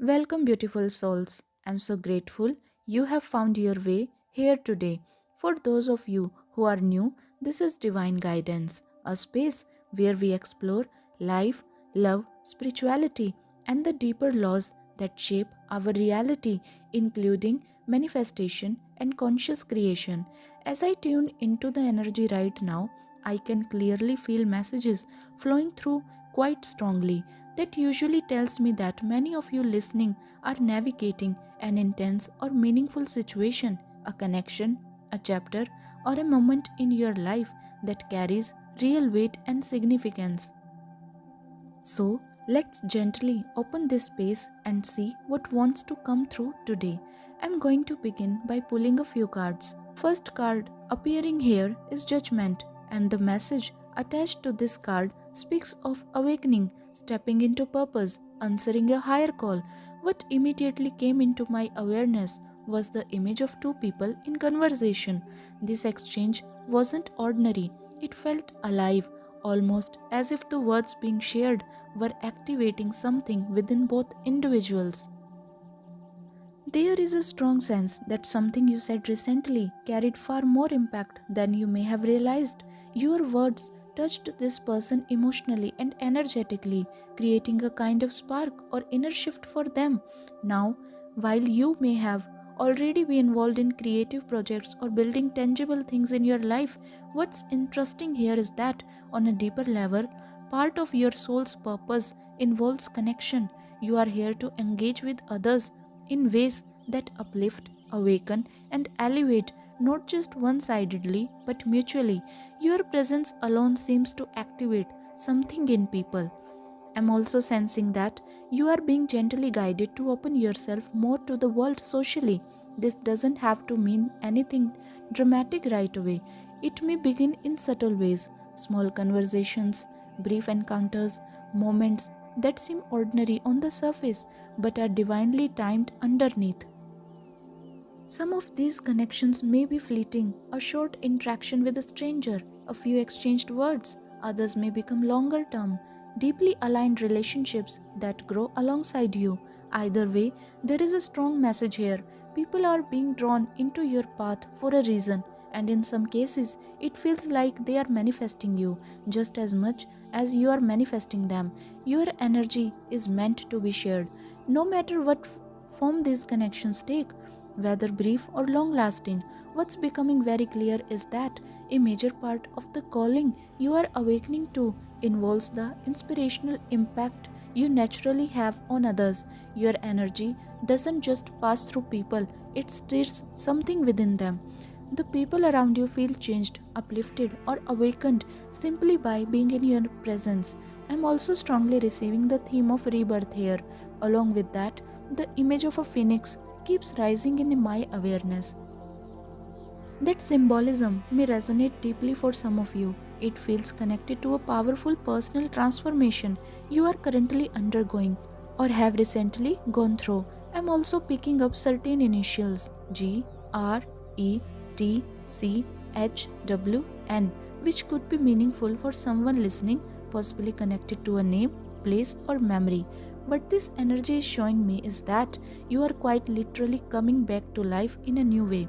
Welcome, beautiful souls. I'm so grateful you have found your way here today. For those of you who are new, this is Divine Guidance, a space where we explore life, love, spirituality, and the deeper laws that shape our reality, including manifestation and conscious creation. As I tune into the energy right now, I can clearly feel messages flowing through quite strongly that usually tells me that many of you listening are navigating an intense or meaningful situation, a connection, a chapter, or a moment in your life that carries real weight and significance. So, let's gently open this space and see what wants to come through today. I'm going to begin by pulling a few cards. First card appearing here is Judgment, and the message attached to this card speaks of awakening, stepping into purpose, answering a higher call. What immediately came into my awareness was the image of two people in conversation. This exchange wasn't ordinary, it felt alive, almost as if the words being shared were activating something within both individuals. There is a strong sense that something you said recently carried far more impact than you may have realized. Your words touched this person emotionally and energetically, creating a kind of spark or inner shift for them. Now, while you may have already been involved in creative projects or building tangible things in your life, what's interesting here is that, on a deeper level, part of your soul's purpose involves connection. You are here to engage with others in ways that uplift, awaken, and elevate, not just one sidedly but mutually. Your presence alone seems to activate something in people. I'm also sensing that you are being gently guided to open yourself more to the world socially. This doesn't have to mean anything dramatic right away. It may begin in subtle ways, small conversations, brief encounters, moments that seem ordinary on the surface but are divinely timed underneath. Some of these connections may be fleeting, a short interaction with a stranger, a few exchanged words. Others may become longer term, deeply aligned relationships that grow alongside you. Either way, there is a strong message here. People are being drawn into your path for a reason, and in some cases, it feels like they are manifesting you just as much as you are manifesting them. Your energy is meant to be shared. No matter what form these connections take, whether brief or long lasting, what's becoming very clear is that a major part of the calling you are awakening to involves the inspirational impact you naturally have on others. Your energy doesn't just pass through people, it stirs something within them. The people around you feel changed, uplifted, or awakened simply by being in your presence. I'm also strongly receiving the theme of rebirth here. Along with that, the image of a phoenix keeps rising in my awareness. That symbolism may resonate deeply for some of you. It feels connected to a powerful personal transformation you are currently undergoing or have recently gone through. I'm also picking up certain initials G, R, E, T, C, H, W, N, which could be meaningful for someone listening, possibly connected to a name, place, or memory. What this energy is showing me is that you are quite literally coming back to life in a new way.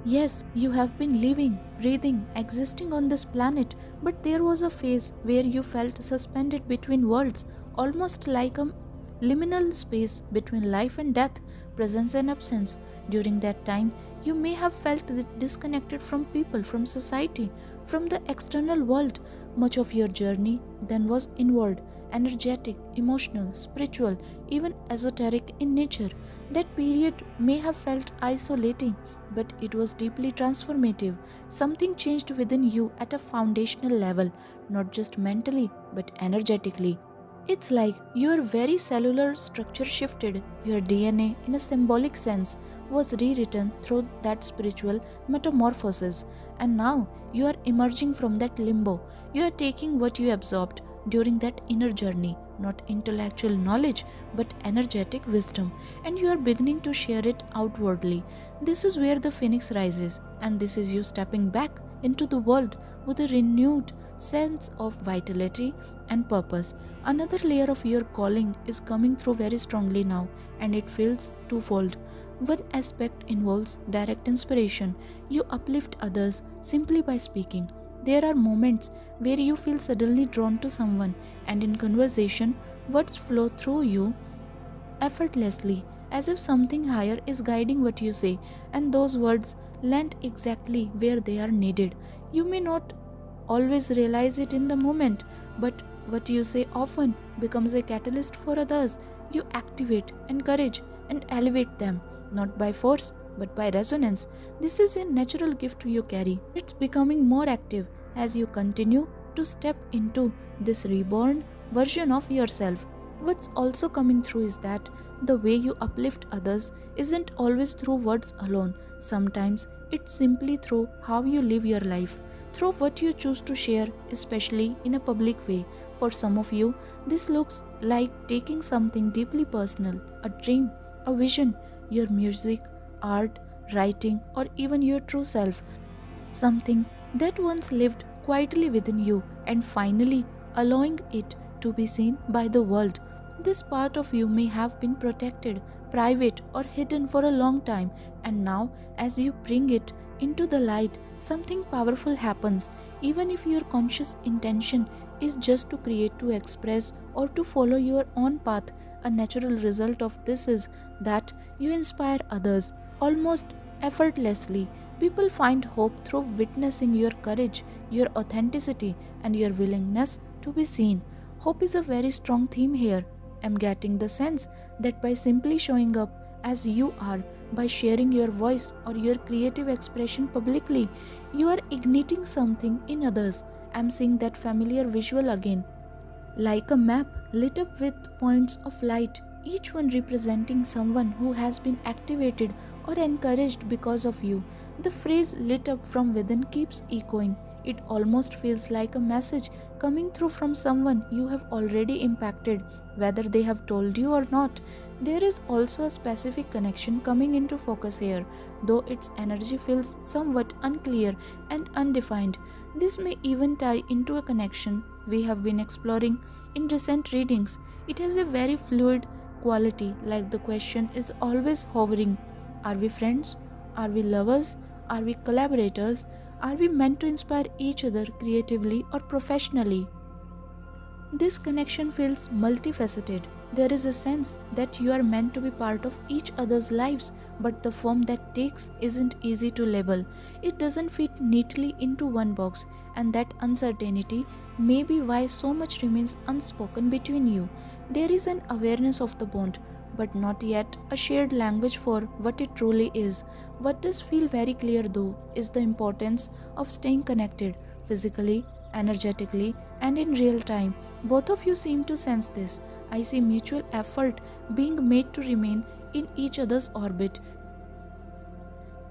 Yes, you have been living, breathing, existing on this planet, but there was a phase where you felt suspended between worlds, almost like a liminal space between life and death, presence and absence. During that time, you may have felt disconnected from people, from society, from the external world. Much of your journey then was inward, energetic, emotional, spiritual, even esoteric in nature. That period may have felt isolating, but it was deeply transformative. Something changed within you at a foundational level, not just mentally, but energetically. It's like your very cellular structure shifted. Your DNA, in a symbolic sense, was rewritten through that spiritual metamorphosis. And now you are emerging from that limbo. You are taking what you absorbed during that inner journey, not intellectual knowledge, but energetic wisdom, and you are beginning to share it outwardly. This is where the phoenix rises, and this is you stepping back into the world with a renewed sense of vitality and purpose. Another layer of your calling is coming through very strongly now, and it feels twofold. One aspect involves direct inspiration. You uplift others simply by speaking. There are moments where you feel suddenly drawn to someone, and in conversation, words flow through you effortlessly, as if something higher is guiding what you say, and those words land exactly where they are needed. You may not always realize it in the moment, but what you say often becomes a catalyst for others. You activate, encourage, and elevate them, not by force but by resonance. This is a natural gift you carry. It's becoming more active as you continue to step into this reborn version of yourself. What's also coming through is that the way you uplift others isn't always through words alone. Sometimes it's simply through how you live your life, through what you choose to share, especially in a public way. For some of you, this looks like taking something deeply personal, a dream, a vision, your music, art, writing, or even your true self, something that once lived quietly within you, and finally allowing it to be seen by the world. This part of you may have been protected, private, or hidden for a long time, and now, as you bring it into the light, something powerful happens. Even if your conscious intention is just to create, to express, or to follow your own path, a natural result of this is that you inspire others almost effortlessly. People find hope through witnessing your courage, your authenticity, and your willingness to be seen. Hope is a very strong theme here. I'm getting the sense that by simply showing up as you are, by sharing your voice or your creative expression publicly, you are igniting something in others. I'm seeing that familiar visual again, like a map lit up with points of light, each one representing someone who has been activated or encouraged because of you. The phrase lit up from within keeps echoing. It almost feels like a message coming through from someone you have already impacted, whether they have told you or not. There is also a specific connection coming into focus here, though its energy feels somewhat unclear and undefined. This may even tie into a connection we have been exploring in recent readings. It has a very fluid quality, like the question is always hovering. Are we friends? Are we lovers? Are we collaborators? Are we meant to inspire each other creatively or professionally? This connection feels multifaceted. There is a sense that you are meant to be part of each other's lives, but the form that takes isn't easy to label. It doesn't fit neatly into one box, and that uncertainty may be why so much remains unspoken between you. There is an awareness of the bond, but not yet a shared language for what it truly is. What does feel very clear though is the importance of staying connected physically, energetically, and in real time. Both of you seem to sense this. I see mutual effort being made to remain in each other's orbit,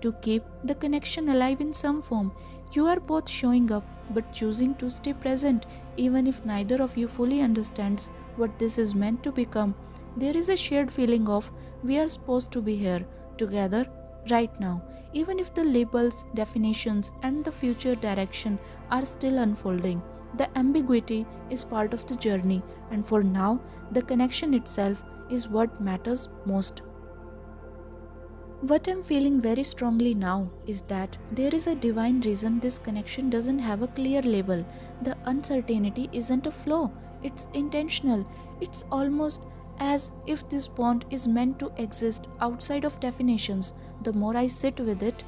to keep the connection alive in some form. You are both showing up but choosing to stay present, even if neither of you fully understands what this is meant to become. There is a shared feeling of we are supposed to be here together right now, even if the labels, definitions, and the future direction are still unfolding. The ambiguity is part of the journey, and for now, the connection itself is what matters most. What I'm feeling very strongly now is that there is a divine reason this connection doesn't have a clear label. The uncertainty isn't a flaw, it's intentional. It's almost as if this bond is meant to exist outside of definitions. The more I sit with it,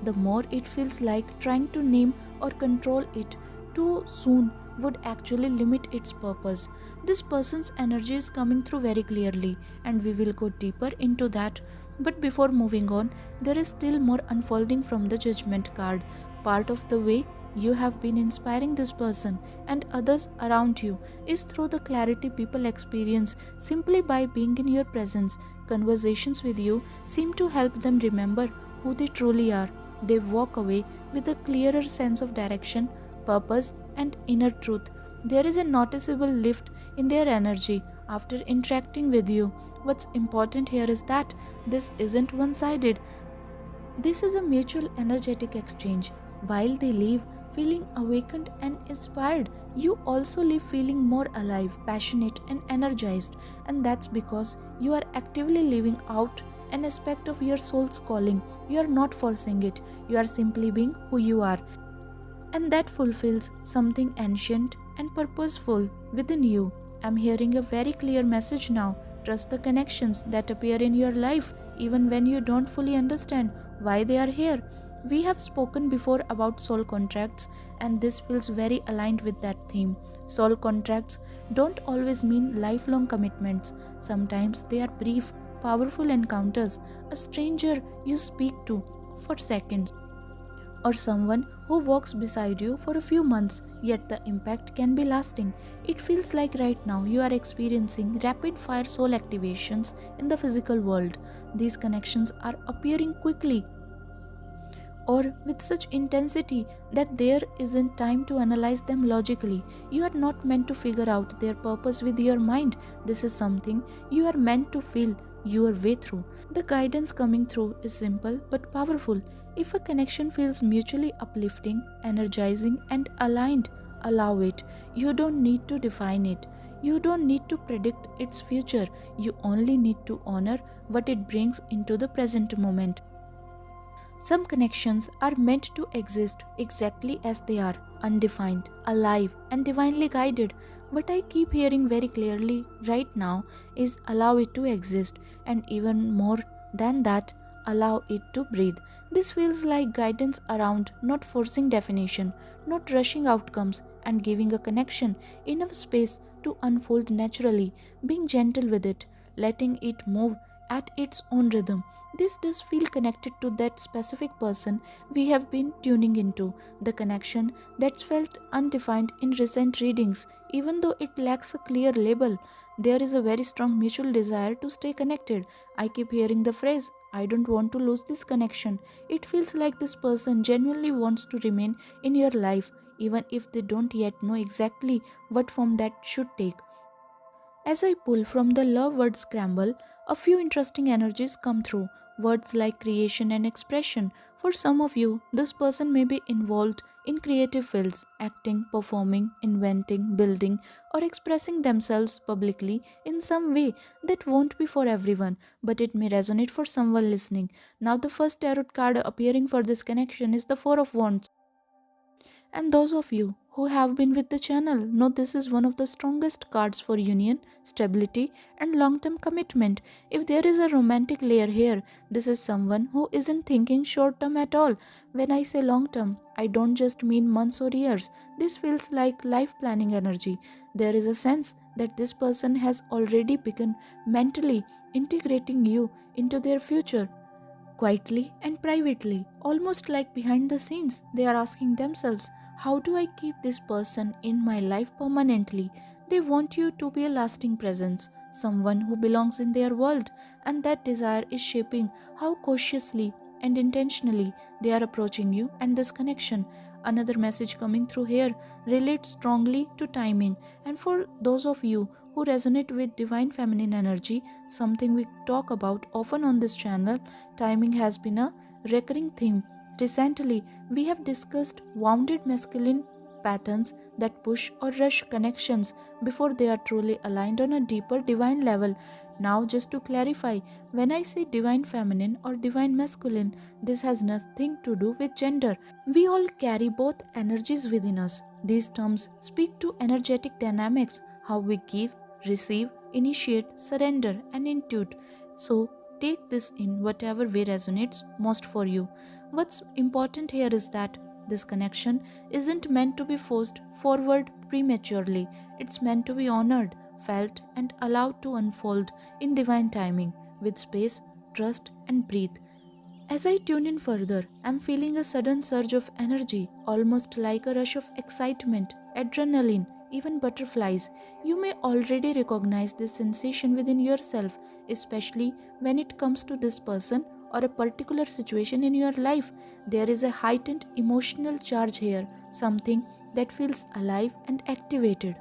the more it feels like trying to name or control it too soon would actually limit its purpose. This person's energy is coming through very clearly, and we will go deeper into that. But before moving on, there is still more unfolding from the judgment card. Part of the way you have been inspiring this person and others around you is through the clarity people experience simply by being in your presence. Conversations with you seem to help them remember who they truly are. They walk away with a clearer sense of direction, purpose, and inner truth. There is a noticeable lift in their energy after interacting with you. What's important here is that this isn't one sided. This is a mutual energetic exchange. While they leave feeling awakened and inspired, you also leave feeling more alive, passionate, and energized. And that's because you are actively living out an aspect of your soul's calling. You are not forcing it, you are simply being who you are. And that fulfills something ancient and purposeful within you. I'm hearing a very clear message now. Trust the connections that appear in your life, even when you don't fully understand why they are here. We have spoken before about soul contracts, and this feels very aligned with that theme. Soul contracts don't always mean lifelong commitments, sometimes they are brief, powerful encounters, a stranger you speak to for seconds, or someone who walks beside you for a few months, yet the impact can be lasting. It feels like right now you are experiencing rapid fire soul activations in the physical world. These connections are appearing quickly or with such intensity that there isn't time to analyze them logically. You are not meant to figure out their purpose with your mind. This is something you are meant to feel your way through. The guidance coming through is simple but powerful. If a connection feels mutually uplifting, energizing, and aligned, allow it. You don't need to define it. You don't need to predict its future. You only need to honor what it brings into the present moment. Some connections are meant to exist exactly as they are, undefined, alive, and divinely guided. What I keep hearing very clearly right now is allow it to exist, and even more than that, allow it to breathe. This feels like guidance around not forcing definition, not rushing outcomes, and giving a connection enough space to unfold naturally, being gentle with it, letting it move at its own rhythm. This does feel connected to that specific person we have been tuning into, the connection that's felt undefined in recent readings. Even though it lacks a clear label, there is a very strong mutual desire to stay connected. I keep hearing the phrase, I don't want to lose this connection. It feels like this person genuinely wants to remain in your life, even if they don't yet know exactly what form that should take. As I pull from the love word scramble, a few interesting energies come through. Words like creation and expression. For some of you, this person may be involved in creative fields, acting, performing, inventing, building, or expressing themselves publicly in some way that won't be for everyone, but it may resonate for someone listening. Now, the first tarot card appearing for this connection is the Four of Wands. And those of you who have been with the channel know this is one of the strongest cards for union, stability, and long term commitment. If there is a romantic layer here, this is someone who isn't thinking short term at all. When I say long term, I don't just mean months or years. This feels like life planning energy. There is a sense that this person has already begun mentally integrating you into their future, quietly and privately, almost like behind the scenes. They are asking themselves, how do I keep this person in my life permanently? They want you to be a lasting presence, someone who belongs in their world, and that desire is shaping how cautiously and intentionally they are approaching you and this connection. Another message coming through here relates strongly to timing, and for those of you who resonate with divine feminine energy, something we talk about often on this channel, timing has been a recurring theme. Recently, we have discussed wounded masculine patterns that push or rush connections before they are truly aligned on a deeper divine level. Now, just to clarify, when I say divine feminine or divine masculine, this has nothing to do with gender. We all carry both energies within us. These terms speak to energetic dynamics, how we give, receive, initiate, surrender, and intuit. So, take this in whatever way resonates most for you. What's important here is that this connection isn't meant to be forced forward prematurely. It's meant to be honored, felt, and allowed to unfold in divine timing with space, trust, and breathe. As I tune in further, I'm feeling a sudden surge of energy, almost like a rush of excitement, adrenaline, even butterflies. You may already recognize this sensation within yourself, especially when it comes to this person or a particular situation in your life. There is a heightened emotional charge here, something that feels alive and activated.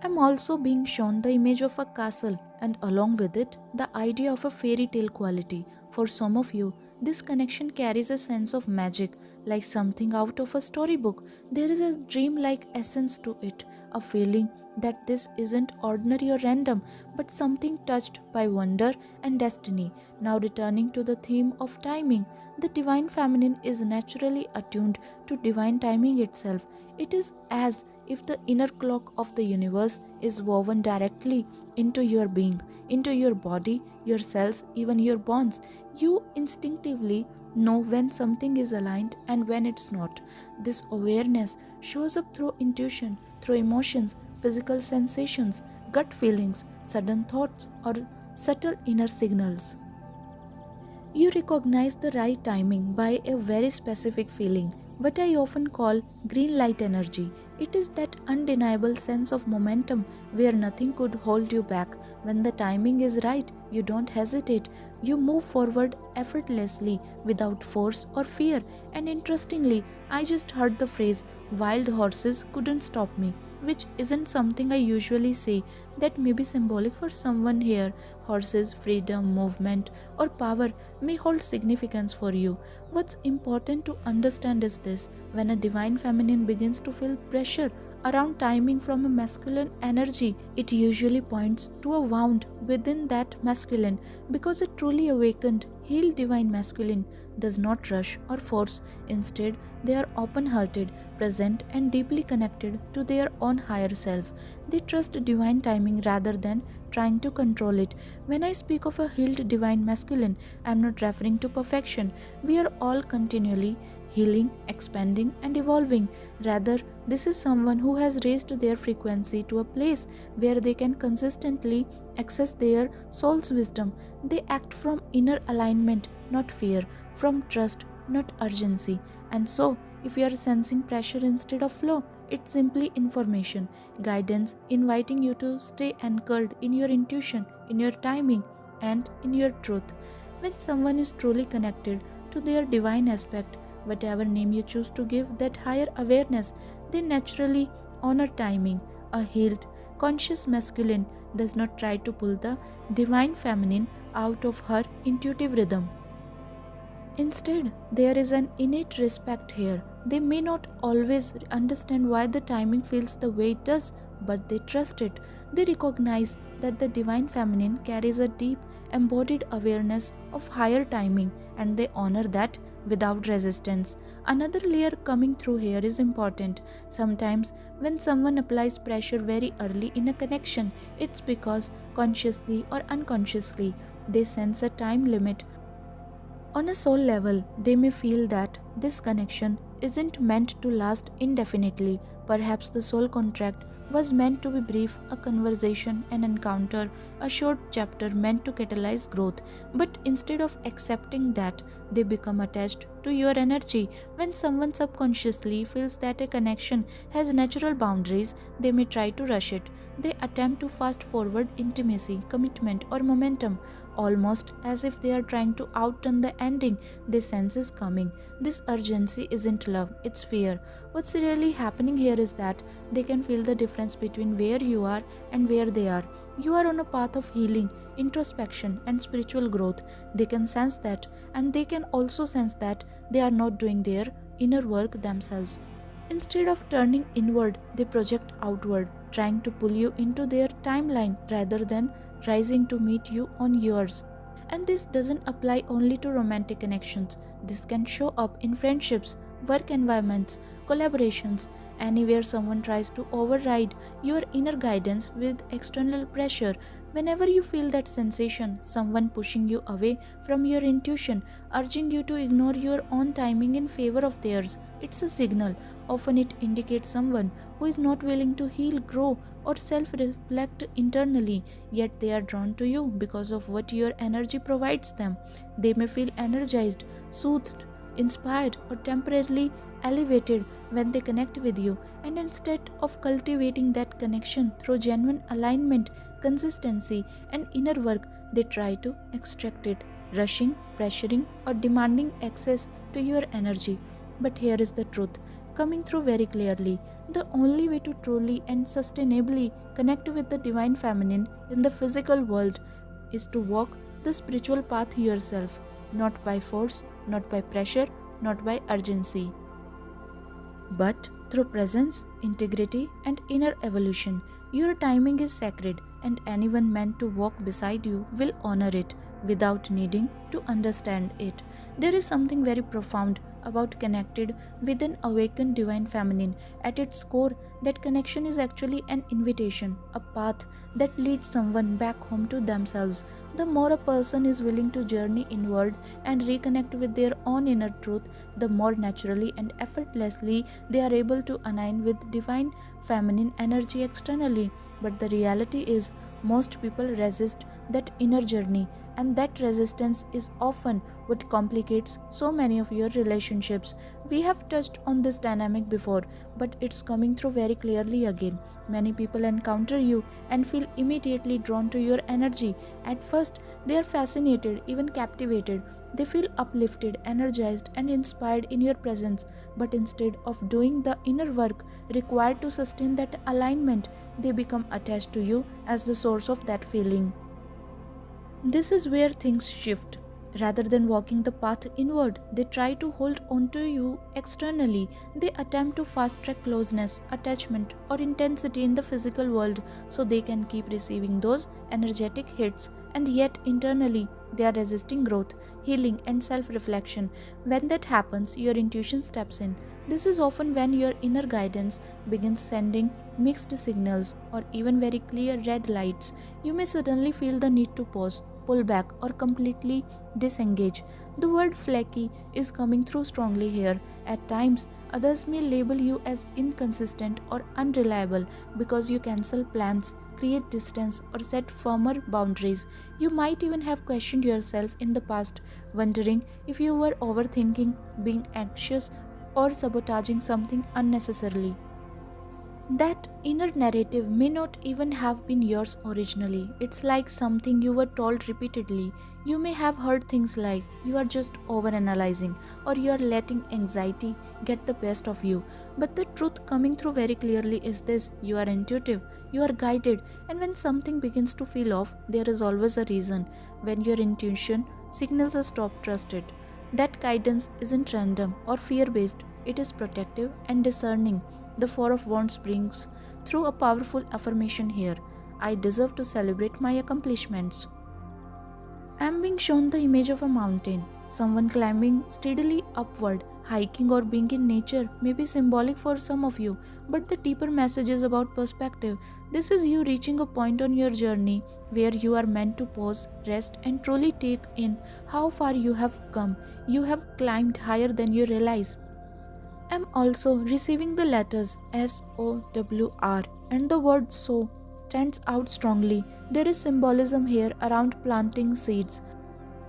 I'm also being shown the image of a castle, and along with it, the idea of a fairy tale quality. For some of you, this connection carries a sense of magic, like something out of a storybook. There is a dreamlike essence to it, a feeling that this isn't ordinary or random, but something touched by wonder and destiny. Now, returning to the theme of timing, the divine feminine is naturally attuned to divine timing itself. It is as if the inner clock of the universe is woven directly into your being, into your body, your cells, even your bonds. You instinctively know when something is aligned and when it's not. This awareness shows up through intuition, through emotions, physical sensations, gut feelings, sudden thoughts, or subtle inner signals. You recognize the right timing by a very specific feeling, what I often call green light energy. It is that undeniable sense of momentum where nothing could hold you back. When the timing is right, you don't hesitate. You move forward effortlessly without force or fear. And interestingly, I just heard the phrase, wild horses couldn't stop me, which isn't something I usually say. That may be symbolic for someone here. Horses, freedom, movement, or power may hold significance for you. What's important to understand is this: when a divine feminine begins to feel pressure around timing from a masculine energy, it usually points to a wound within that masculine, because a truly awakened, healed divine masculine does not rush or force. Instead, they are open hearted, present, and deeply connected to their own higher self. They trust divine timing rather than trying to control it. When I speak of a healed divine masculine, I am not referring to perfection. We are all continually healing, expanding, and evolving. Rather, this is someone who has raised their frequency to a place where they can consistently access their soul's wisdom. They act from inner alignment, not fear, from trust, not urgency. And so, if you are sensing pressure instead of flow, it's simply information, guidance inviting you to stay anchored in your intuition, in your timing, and in your truth. When someone is truly connected to their divine aspect, whatever name you choose to give that higher awareness, they naturally honor timing. A healed, conscious masculine does not try to pull the divine feminine out of her intuitive rhythm. Instead, there is an innate respect here. They may not always understand why the timing feels the way it does, but they trust it. They recognize that the divine feminine carries a deep, embodied awareness of higher timing, and they honor that without resistance. Another layer coming through here is important. Sometimes, when someone applies pressure very early in a connection, it's because consciously or unconsciously they sense a time limit. On a soul level, they may feel that this connection isn't meant to last indefinitely. Perhaps the soul contract was meant to be brief, a conversation, an encounter, a short chapter meant to catalyze growth. But instead of accepting that, they become attached to your energy. When someone subconsciously feels that a connection has natural boundaries, they may try to rush it. They attempt to fast forward intimacy, commitment, or momentum, almost as if they are trying to outrun the ending they sense is coming. This urgency isn't love, it's fear. What's really happening here is that they can feel the difference between where you are and where they are. You are on a path of healing, introspection, and spiritual growth. They can sense that, and they can also sense that they are not doing their inner work themselves. Instead of turning inward, they project outward, trying to pull you into their timeline rather than rising to meet you on yours. And this doesn't apply only to romantic connections. This can show up in friendships, work environments, collaborations, anywhere someone tries to override your inner guidance with external pressure. Whenever you feel that sensation, someone pushing you away from your intuition, urging you to ignore your own timing in favor of theirs, it's a signal. Often it indicates someone who is not willing to heal, grow, or self reflect internally, yet they are drawn to you because of what your energy provides them. They may feel energized, soothed, inspired, or temporarily elevated when they connect with you, and instead of cultivating that connection through genuine alignment, consistency, and inner work, they try to extract it, rushing, pressuring, or demanding access to your energy. But here is the truth: coming through very clearly. The only way to truly and sustainably connect with the divine feminine in the physical world is to walk the spiritual path yourself, not by force, not by pressure, not by urgency, but through presence, integrity, and inner evolution. Your timing is sacred, and anyone meant to walk beside you will honor it without needing to understand it. There is something very profound about connected with an awakened divine feminine. At its core, that connection is actually an invitation, a path that leads someone back home to themselves. The more a person is willing to journey inward and reconnect with their own inner truth, the more naturally and effortlessly they are able to align with divine feminine energy externally. But the reality is, most people resist that inner journey, and that resistance is often what complicates so many of your relationships. We have touched on this dynamic before, but it's coming through very clearly again. Many people encounter you and feel immediately drawn to your energy. At first, they are fascinated, even captivated. They feel uplifted, energized, and inspired in your presence. But instead of doing the inner work required to sustain that alignment, they become attached to you as the source of that feeling. This is where things shift. Rather than walking the path inward, they try to hold onto you externally. They attempt to fast track closeness, attachment, or intensity in the physical world so they can keep receiving those energetic hits. And yet, internally, they are resisting growth, healing, and self reflection. When that happens, your intuition steps in. This is often when your inner guidance begins sending mixed signals or even very clear red lights. You may suddenly feel the need to pause, pull back, or completely disengage. The word flaky is coming through strongly here. At times, others may label you as inconsistent or unreliable because you cancel plans, create distance, or set firmer boundaries. You might even have questioned yourself in the past, wondering if you were overthinking, being anxious, or sabotaging something unnecessarily. That inner narrative may not even have been yours originally. It's like something you were told repeatedly. You may have heard things like, you are just overanalyzing, or you are letting anxiety get the best of you. But the truth coming through very clearly is this: you are intuitive, you are guided, and when something begins to feel off, there is always a reason. When your intuition signals a stop, trust it. That guidance isn't random or fear based, it is protective and discerning. The Four of Wands brings through a powerful affirmation here: I deserve to celebrate my accomplishments. I am being shown the image of a mountain, someone climbing steadily upward. Hiking or being in nature may be symbolic for some of you, but the deeper message is about perspective. This is you reaching a point on your journey where you are meant to pause, rest, and truly take in how far you have come. You have climbed higher than you realize. I'm also receiving the letters SOWR, and the word "so" stands out strongly. There is symbolism here around planting seeds.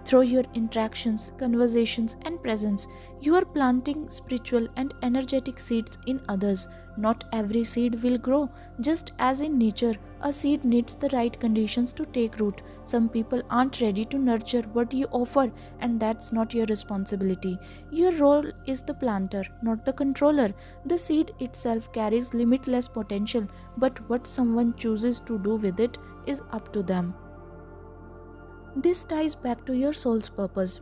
Through your interactions, conversations, and presence, you are planting spiritual and energetic seeds in others. Not every seed will grow. Just as in nature, a seed needs the right conditions to take root. Some people aren't ready to nurture what you offer, and that's not your responsibility. Your role is the planter, not the controller. The seed itself carries limitless potential, but what someone chooses to do with it is up to them. This ties back to your soul's purpose.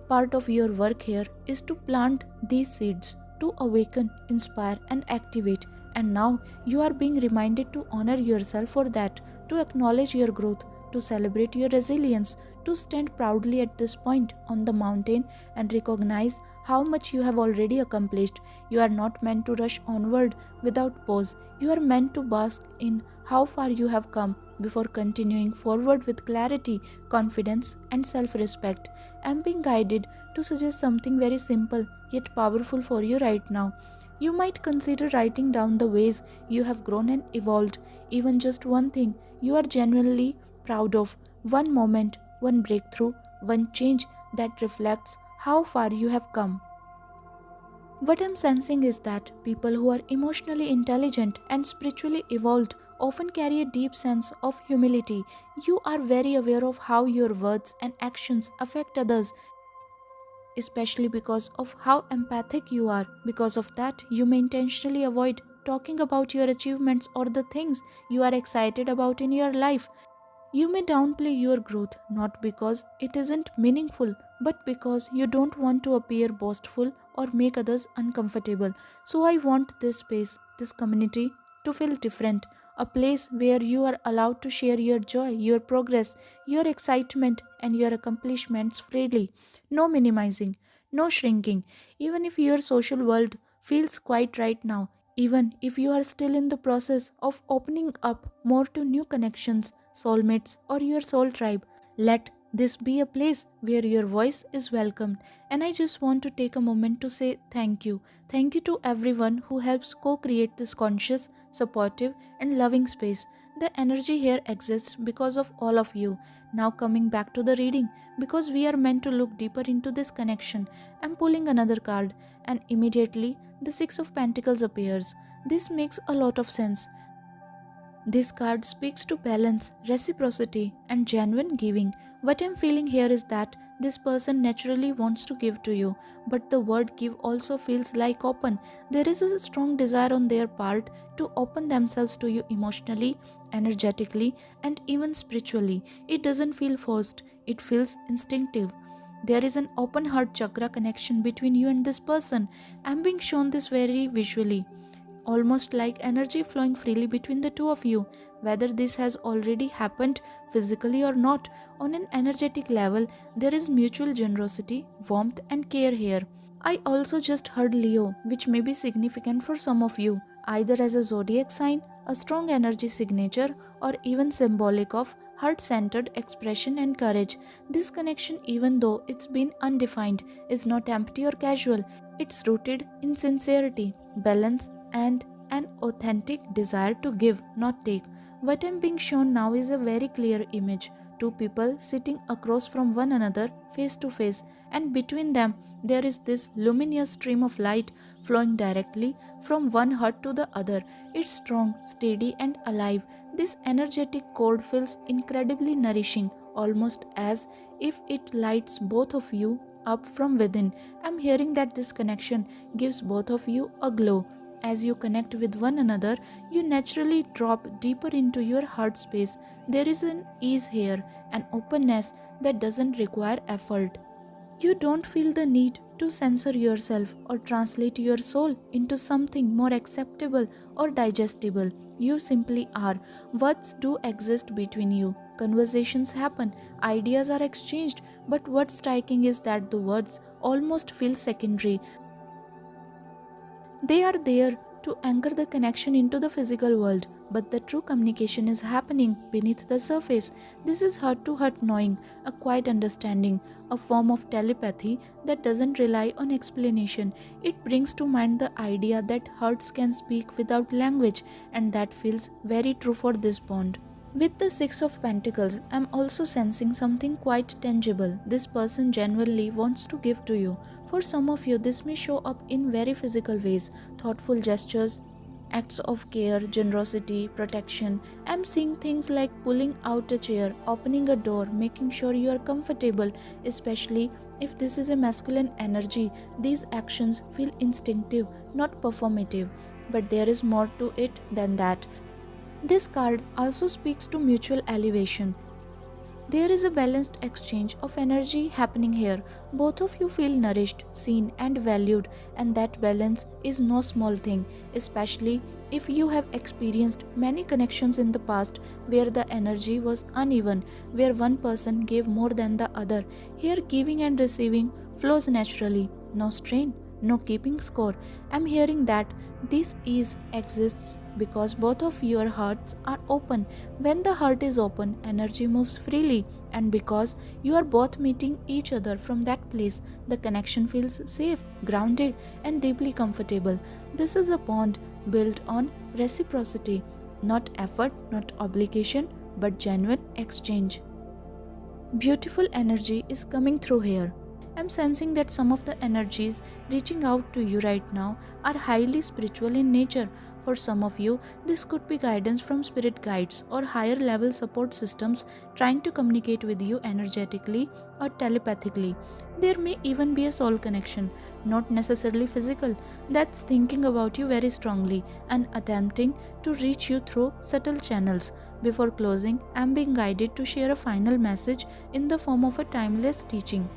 Part of your work here is to plant these seeds, to awaken, inspire, and activate. And now you are being reminded to honor yourself for that, to acknowledge your growth, to celebrate your resilience, to stand proudly at this point on the mountain and recognize how much you have already accomplished. You are not meant to rush onward without pause. You are meant to bask in how far you have come before continuing forward with clarity, confidence, and self respect. I am being guided to suggest something very simple yet powerful for you right now. You might consider writing down the ways you have grown and evolved, even just one thing you are genuinely proud of, one moment, one breakthrough, one change that reflects how far you have come. What I'm sensing is that people who are emotionally intelligent and spiritually evolved often carry a deep sense of humility. You are very aware of how your words and actions affect others. especially because of how empathic you are. Because of that, you may intentionally avoid talking about your achievements or the things you are excited about in your life. You may downplay your growth not because it isn't meaningful, but because you don't want to appear boastful or make others uncomfortable. So, I want this space, this community, to feel different. A place where you are allowed to share your joy, your progress, your excitement, and your accomplishments freely. No minimizing, no shrinking. Even if your social world feels quiet right now, even if you are still in the process of opening up more to new connections, soulmates, or your soul tribe, let this be a place where your voice is welcomed. And I just want to take a moment to say thank you. Thank you to everyone who helps co create this conscious, supportive, and loving space. The energy here exists because of all of you. Now, coming back to the reading, because we are meant to look deeper into this connection, I'm pulling another card, and immediately the Six of Pentacles appears. This makes a lot of sense. This card speaks to balance, reciprocity, and genuine giving. What I'm feeling here is that this person naturally wants to give to you, but the word give also feels like open. There is a strong desire on their part to open themselves to you emotionally, energetically, and even spiritually. It doesn't feel forced, it feels instinctive. There is an open heart chakra connection between you and this person. I'm being shown this very visually, almost like energy flowing freely between the two of you. Whether this has already happened physically or not, on an energetic level, there is mutual generosity, warmth, and care here. I also just heard Leo, which may be significant for some of you, either as a zodiac sign, a strong energy signature, or even symbolic of heart centered expression and courage. This connection, even though it's been undefined, is not empty or casual. It's rooted in sincerity, balance, and an authentic desire to give, not take. What I'm being shown now is a very clear image. Two people sitting across from one another, face to face, and between them there is this luminous stream of light flowing directly from one heart to the other. It's strong, steady, and alive. This energetic cord feels incredibly nourishing, almost as if it lights both of you up from within. I'm hearing that this connection gives both of you a glow. As you connect with one another, you naturally drop deeper into your heart space. There is an ease here, an openness that doesn't require effort. You don't feel the need to censor yourself or translate your soul into something more acceptable or digestible. You simply are. Words do exist between you. Conversations happen, ideas are exchanged, but what's striking is that the words almost feel secondary. They are there to anchor the connection into the physical world, but the true communication is happening beneath the surface. This is heart to heart knowing, a quiet understanding, a form of telepathy that doesn't rely on explanation. It brings to mind the idea that hearts can speak without language, and that feels very true for this bond. With the Six of Pentacles, I'm also sensing something quite tangible. This person genuinely wants to give to you. For some of you, this may show up in very physical ways, thoughtful gestures, acts of care, generosity, protection. I'm seeing things like pulling out a chair, opening a door, making sure you are comfortable, especially if this is a masculine energy. These actions feel instinctive, not performative, but there is more to it than that. This card also speaks to mutual elevation. There is a balanced exchange of energy happening here. Both of you feel nourished, seen, and valued, and that balance is no small thing, especially if you have experienced many connections in the past where the energy was uneven, where one person gave more than the other. Here, giving and receiving flows naturally, no strain, no keeping score. I'm hearing that this ease exists because both of your hearts are open. When the heart is open, energy moves freely, and because you are both meeting each other from that place, the connection feels safe, grounded, and deeply comfortable. This is a bond built on reciprocity, not effort, not obligation, but genuine exchange. Beautiful energy is coming through here. I'm sensing that some of the energies reaching out to you right now are highly spiritual in nature. For some of you, this could be guidance from spirit guides or higher level support systems trying to communicate with you energetically or telepathically. There may even be a soul connection, not necessarily physical, that's thinking about you very strongly and attempting to reach you through subtle channels. Before closing, I'm being guided to share a final message in the form of a timeless teaching.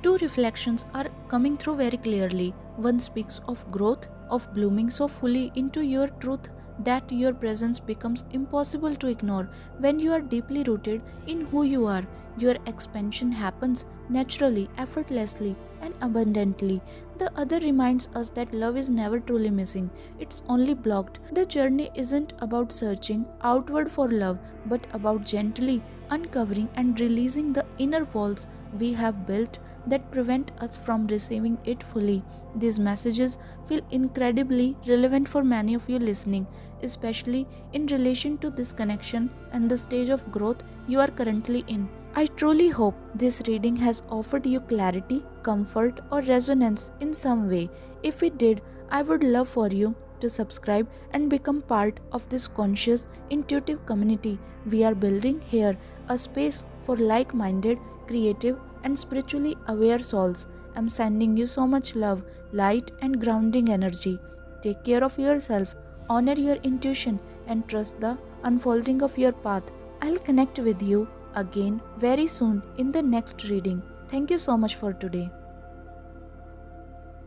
Two reflections are coming through very clearly. One speaks of growth, of blooming so fully into your truth that your presence becomes impossible to ignore. When you are deeply rooted in who you are, your expansion happens naturally, effortlessly, and abundantly. The other reminds us that love is never truly missing, it's only blocked. The journey isn't about searching outward for love, but about gently uncovering and releasing the inner walls we have built that prevent us from receiving it fully. These messages feel incredibly relevant for many of you listening, especially in relation to this connection and the stage of growth you are currently in. I truly hope this reading has offered you clarity, comfort, or resonance in some way. If it did, I would love for you to subscribe and become part of this conscious, intuitive community we are building here, a space for like minded, creative, and spiritually aware souls. I'm sending you so much love, light, and grounding energy. Take care of yourself, honor your intuition, and trust the unfolding of your path. I'll connect with you again very soon in the next reading. Thank you so much for today.